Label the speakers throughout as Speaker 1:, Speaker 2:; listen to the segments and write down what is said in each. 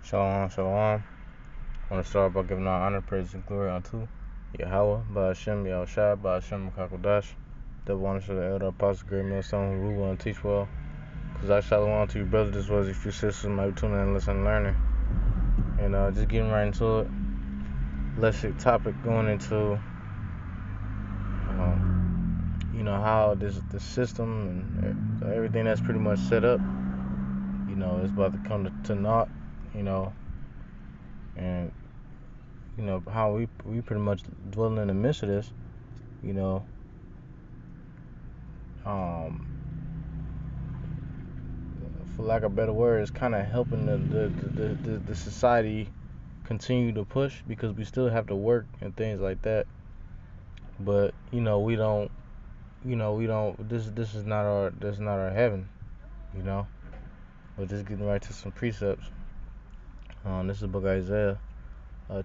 Speaker 1: Shalom, shalom. I want to start by giving all honor, praise, and glory unto Yahweh, Ba'ashem, Yahushua, Ba'ashem, Kakodash, double honor to the elder apostle, great millstone, who rule well and teach well. Because I shalom to you, brothers, as well as your few sisters, might be tuning in and listening and learning. And just getting right into it. Let's see, topic going into, how the system and everything that's pretty much set up, is about to come to naught, and how we pretty much dwelling in the midst of this, um, for lack of a better word, is kind of helping the society continue to push, because we still have to work and things like that. But we don't. This is not our heaven, you know. But just getting right to some precepts. This is the book of Isaiah,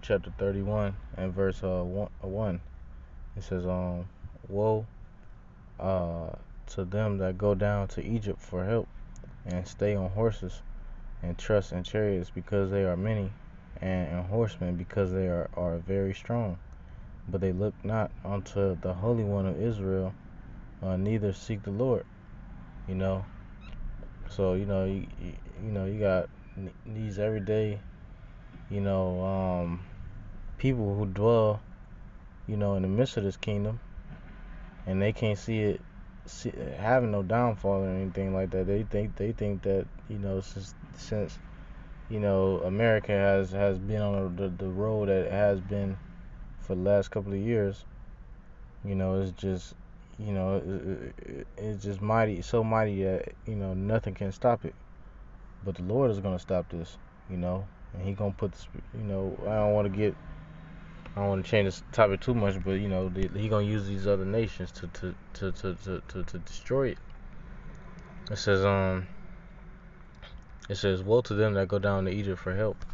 Speaker 1: chapter 31 and verse 1. It says, woe to them that go down to Egypt for help, and stay on horses, and trust in chariots, because they are many, and horsemen, because they are very strong. But they look not unto the Holy One of Israel, neither seek the Lord. So you got these everyday people who dwell in the midst of this kingdom, and they can't see having no downfall or anything like that. They think that since America has been on the road that it has been for the last couple of years. It's just it's just mighty, so mighty that nothing can stop it. But the Lord is gonna stop this, and He gonna put this. I don't want to change this topic too much, but He gonna use these other nations to destroy it. It says, woe to them that go down to Egypt for help,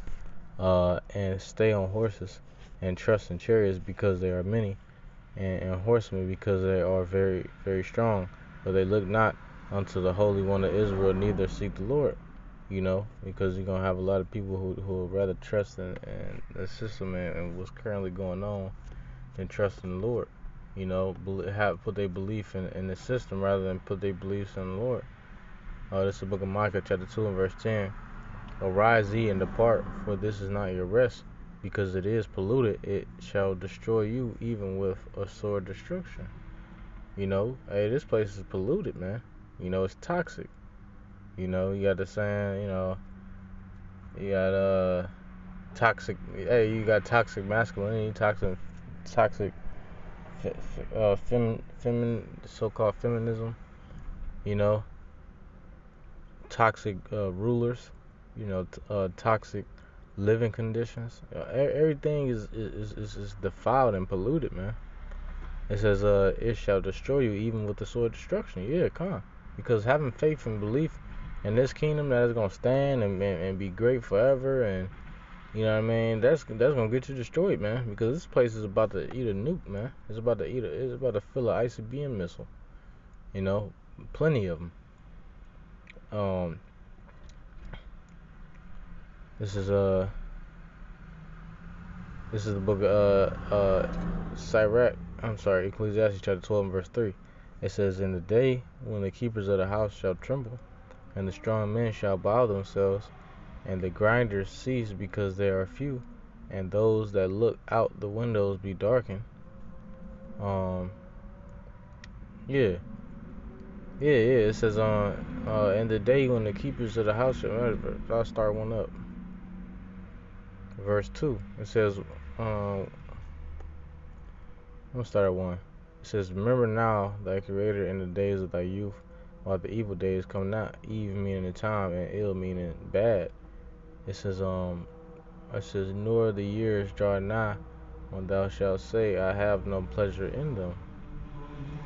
Speaker 1: and stay on horses, and trust in chariots, because they are many, and horsemen, because they are very, very strong. But they look not unto the Holy One of Israel, neither seek the Lord. Because you're going to have a lot of people who would rather trust in the system and what's currently going on than trust in the Lord. Put their belief in the system rather than put their beliefs in the Lord. This is the book of Micah, chapter 2 and verse 10. Arise ye and depart, for this is not your rest, because it is polluted. It shall destroy you, even with a sore destruction. Hey, this place is polluted, man. It's toxic. You got the saying, you got toxic. Hey, you got toxic masculinity, toxic, so-called feminism. Toxic rulers. Toxic living conditions. Everything is defiled and polluted, man. It says, it shall destroy you, even with the sword of destruction. Yeah, come on. Because having faith and belief in this kingdom that is going to stand and be great forever, and that's going to get you destroyed, man. Because this place is about to eat a nuke, man. It's about to fill an ICBM missile. Plenty of them. This is the book of Ecclesiastes chapter 12 and verse 3. It says, in the day when the keepers of the house shall tremble, and the strong men shall bow themselves, and the grinders cease because they are few, and those that look out the windows be darkened. It says in the day when the keepers of the house shall, I'll start one up. Verse 2. It says, I'm gonna start at 1. It says, remember now thy creator in the days of thy youth, while the evil days come not, evil meaning the time, and ill meaning bad. It says, nor the years draw nigh, when thou shalt say, I have no pleasure in them.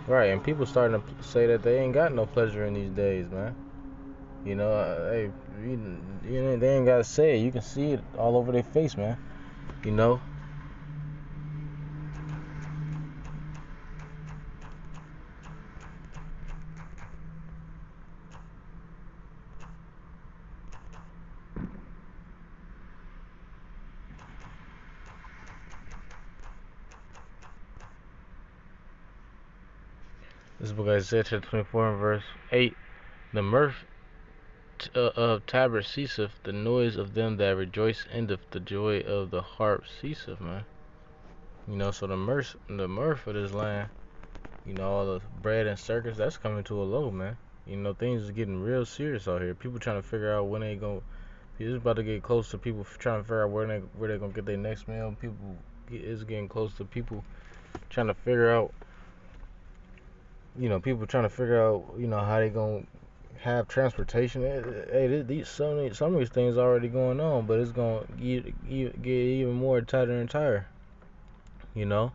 Speaker 1: Right, and people starting to say that they ain't got no pleasure in these days, man. Hey, they ain't gotta say it. You can see it all over their face, man. This book Isaiah chapter 24 and verse 8. The mirth of tabret ceaseth, the noise of them that rejoice endeth, the joy of the harp ceaseth, man. So the mirth of this land, all the bread and circus, that's coming to a low, man. Things is getting real serious out here. People trying to figure out when they going. It's about to get close to people trying to figure out where they gonna get their next meal. It's getting close to people trying to figure out. People trying to figure out, how they gonna have transportation. Hey, some of these things already going on, but it's gonna get even more tighter and tighter. You know.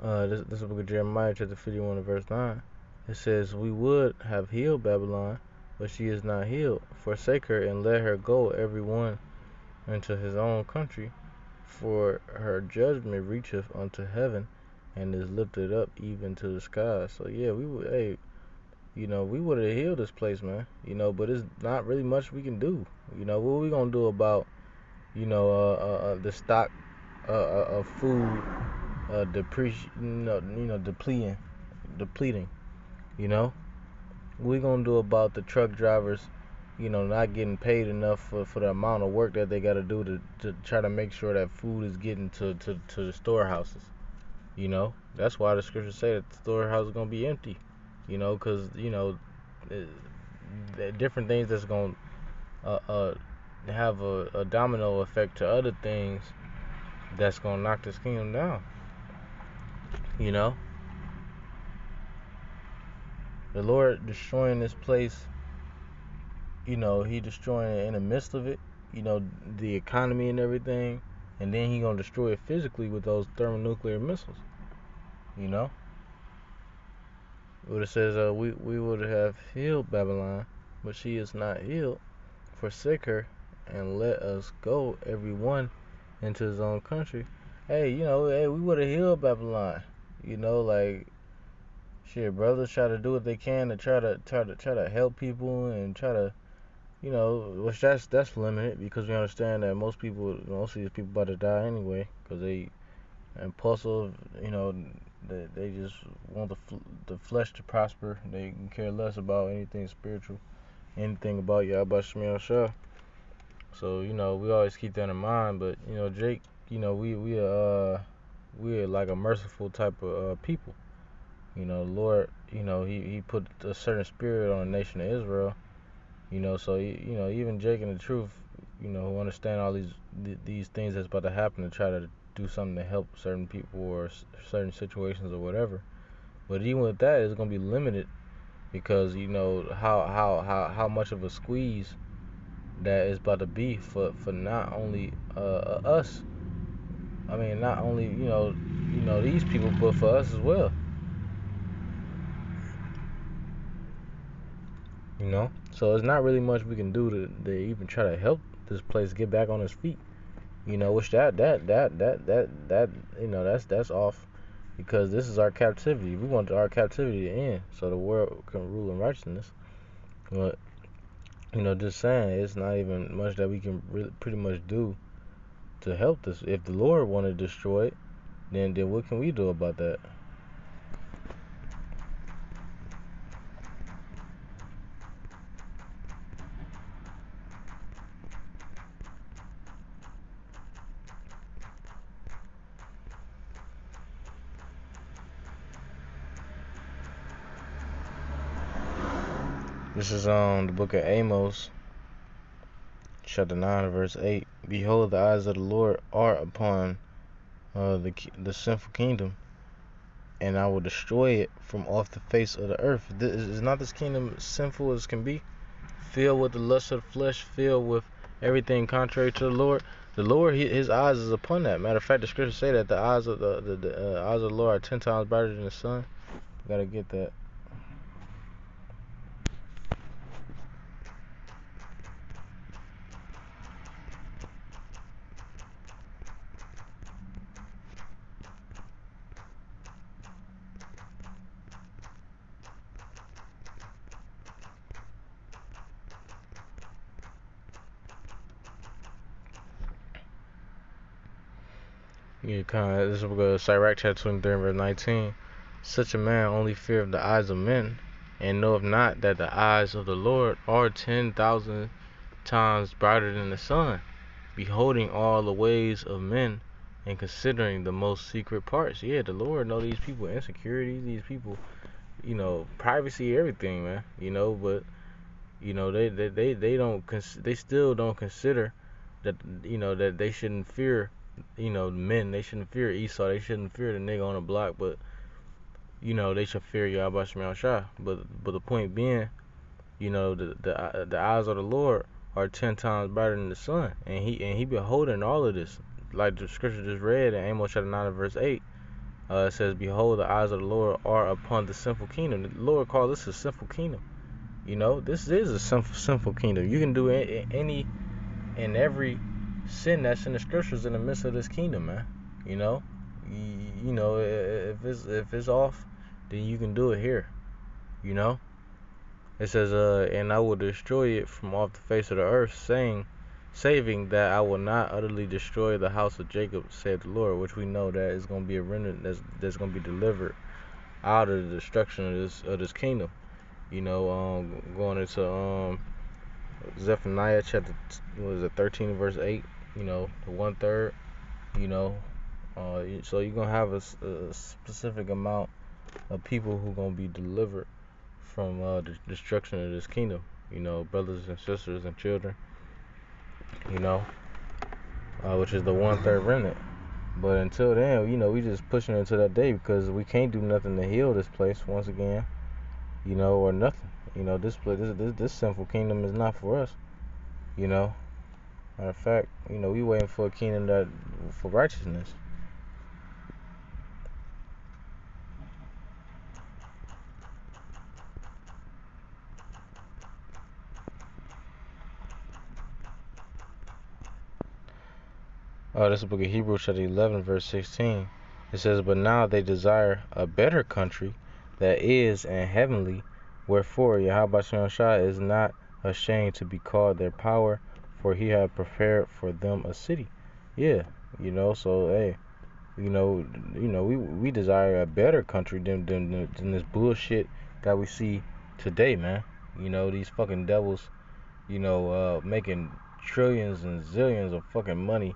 Speaker 1: This is the book of Jeremiah, chapter 51, and verse 9. It says, "We would have healed Babylon, but she is not healed. Forsake her and let her go, every one into his own country. For her judgment reacheth unto heaven, and is lifted up even to the sky." So yeah, we would have healed this place, man. But it's not really much we can do. What we gonna do about, the stock of food depleting. You know, what we gonna do about the truck drivers, not getting paid enough for the amount of work that they got to do to try to make sure that food is getting to the storehouses. That's why the scriptures say that the storehouse is gonna be empty. Because different things that's gonna have a domino effect to other things that's gonna knock this kingdom down. You know, the Lord destroying this place. He destroying it in the midst of it. The economy and everything, and then he gonna destroy it physically with those thermonuclear missiles. You know, what it says, we would have healed Babylon, but she is not healed. Forsake her and let us go, every one into his own country. Hey, we would have healed Babylon. Like, shit, brothers try to do what they can to try to help people and try to, which that's limited, because we understand that most of these people about to die anyway, because they impulsive. They just want the flesh to prosper. They can care less about anything spiritual, anything about Yahweh Shemel Shah. So we always keep that in mind. But Jake, we are like a merciful type of people. Lord, he put a certain spirit on the nation of Israel. So even Jake and the truth, who understand all these things that's about to happen, to try to do something to help certain people or certain situations or whatever. But even with that, it's gonna be limited, because how much of a squeeze that is about to be for not only us. I mean, not only these people, but for us as well. So it's not really much we can do to even try to help this place get back on its feet. Which that's off, because this is our captivity. We want our captivity to end so the world can rule in righteousness. But just saying, it's not even much that we can really pretty much do to help this. If the Lord want to destroy it, then what can we do about that? This is the book of Amos, chapter 9, verse 8. Behold, the eyes of the Lord are upon the sinful kingdom, and I will destroy it from off the face of the earth. Is not this kingdom sinful as can be? Filled with the lust of the flesh, filled with everything contrary to the Lord. The Lord, his eyes is upon that. Matter of fact, the scriptures say that the eyes of the eyes of the Lord are 10 times brighter than the sun. You gotta get that. Yeah, kind of. This is Sirach chapter 23, verse 19. Such a man only feareth the eyes of men, and knoweth not that the eyes of the Lord are 10,000 times brighter than the sun, beholding all the ways of men, and considering the most secret parts. Yeah, the Lord know these people insecurities, these people, privacy, everything, man. But they don't they still don't consider that that they shouldn't fear men. They shouldn't fear Esau. They shouldn't fear the nigga on the block, but they should fear Yahweh Shemel Shah. But the point being, the eyes of the Lord are 10 times brighter than the sun, and he beholding all of this, like the scripture just read in Amos chapter 9 verse 8. It says, "Behold, the eyes of the Lord are upon the sinful kingdom." The Lord called this a sinful kingdom. This is a sinful kingdom. You can do any and every sin that's in the scriptures in the midst of this kingdom, man. If it's off, then you can do it here. It says, "And I will destroy it from off the face of the earth, saving that I will not utterly destroy the house of Jacob, said the Lord," which we know that is going to be a remnant that's going to be delivered out of the destruction of this kingdom. Going into Zephaniah chapter 13 verse 8. The 1/3. So you're gonna have a specific amount of people who gonna be delivered from the destruction of this kingdom. Brothers and sisters and children. Which is the 1/3 remnant. But until then, we just pushing into that day because we can't do nothing to heal this place once again. Or nothing. This sinful kingdom is not for us. Matter of fact, we waiting for a kingdom for righteousness. This is the book of Hebrews chapter 11 verse 16. It says, "But now they desire a better country that is and heavenly, wherefore Yahweh Shem Shah is not ashamed to be called their power, for he hath prepared for them a city." Yeah, so hey, we desire a better country than this bullshit that we see today, man. These fucking devils, making trillions and zillions of fucking money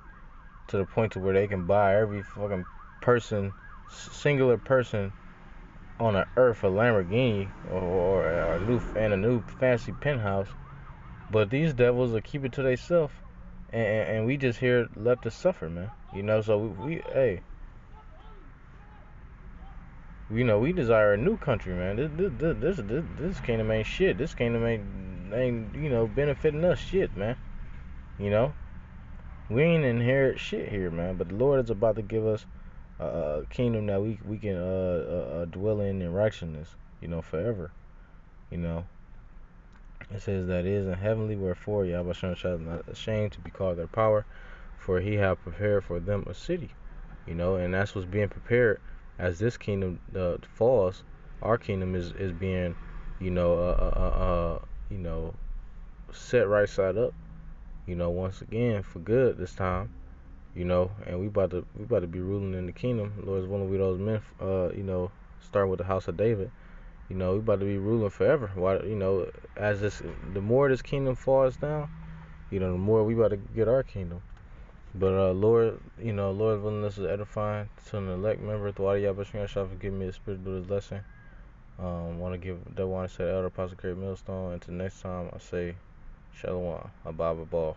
Speaker 1: to the point to where they can buy every fucking singular person on the earth a Lamborghini or a new fancy penthouse. But these devils will keep it to themselves, and we just here left to suffer, man. So we desire a new country, man. This kingdom ain't shit. This kingdom ain't benefiting us shit, man. We ain't inherit shit here, man. But the Lord is about to give us a kingdom that we can dwell in righteousness, forever. It says that is in heavenly, wherefore Yahweh shall not ashamed to be called their power, for he hath prepared for them a city. And that's what's being prepared as this kingdom falls. Our kingdom is being, set right side up. Once again for good this time. And we about to be ruling in the kingdom. Lord's one of those men. Starting with the house of David. We about to be ruling forever. Why? As the more this kingdom falls down, the more we about to get our kingdom. But Lord, Lord willing, this is edifying to an elect member. Thwadi Yabashina shall forgive me the spirit of this lesson. Want to say Elder Apostle Kerry Millstone. Until next time, I say Shalom, Ababa Ball.